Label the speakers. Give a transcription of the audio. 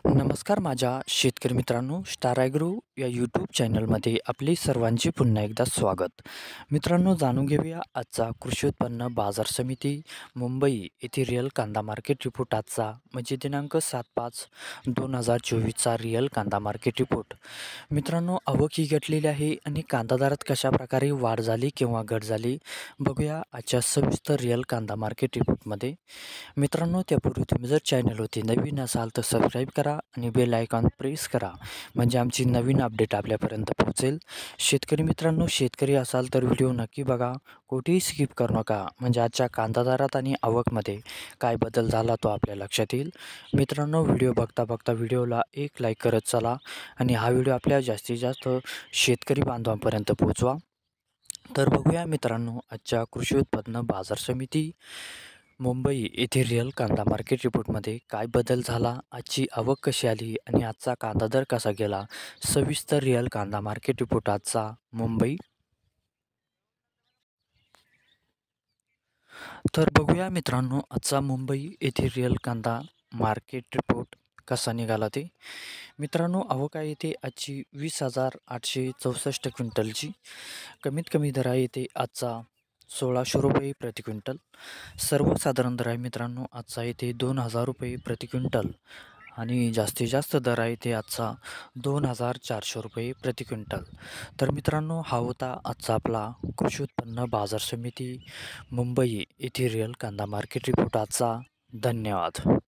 Speaker 1: नमस्कार माझ्या शेतकरी मित्रांनो, स्टार ॲग्रो या यूट्यूब चॅनलमध्ये आपले सर्वांचे पुन्हा एकदा स्वागत. मित्रांनो, जाणून घेऊया आजचा कृषी उत्पन्न बाजार समिती मुंबई येथे रिअल कांदा मार्केट रिपोर्ट आजचा म्हणजे दिनांक 7/5/2024चा रिअल कांदा मार्केट रिपोर्ट. मित्रांनो, आवक ही घटलेली आहे आणि कांदा दरात कशाप्रकारे वाढ झाली किंवा घट झाली बघूया आजच्या सविस्तर रिअल कांदा मार्केट रिपोर्टमध्ये. मित्रांनो, त्यापूर्वी तुम्ही जर चॅनलवरती नवीन असाल तर सबस्क्राईब करा आणि बेल आयकॉन प्रेस करा म्हणजे आमची नवीन अपडेट आपल्यापर्यंत पोहोचेल. शेतकरी मित्रांनो, शेतकरी असाल तर व्हिडिओ नक्की बघा, कुठेही स्किप करू नका म्हणजे आजच्या कांदा दरात आणि आवकमध्ये काय बदल झाला तो आपल्या लक्षात येईल. मित्रांनो, व्हिडिओ बघता बघता व्हिडिओला एक लाईक करत चला आणि हा व्हिडिओ आपल्या जास्तीत जास्त शेतकरी बांधवांपर्यंत पोहोचवा. तर बघूया मित्रांनो, आजच्या कृषी उत्पन्न बाजार समिती मुंबई येथे रिअल कांदा मार्केट रिपोर्टमध्ये काय बदल झाला, आजची आवक कशी आली आणि आजचा कांदा दर कसा गेला. सविस्तर रिअल कांदा मार्केट रिपोर्ट आजचा मुंबई. तर बघूया मित्रांनो, आजचा मुंबई येथे रिअल कांदा मार्केट रिपोर्ट कसा निघाला ते. मित्रांनो, आवक आहे येते आजची 20,864 क्विंटलची. कमीत कमी दर आहे येते आजचा 1,600 रुपये प्रति क्विंटल. सर्वसाधारण दर आहे मित्रांनो आजचा येते 2,000 रुपये प्रति क्विंटल आणि जास्तीत जास्त दर आहे ते आजचा 2,400 रुपये प्रति क्विंटल. तर मित्रांनो, हा होता आजचा आपला कृषी उत्पन्न बाजार समिती मुंबई येथे रिअल कांदा मार्केट रिपोर्ट आजचा. धन्यवाद.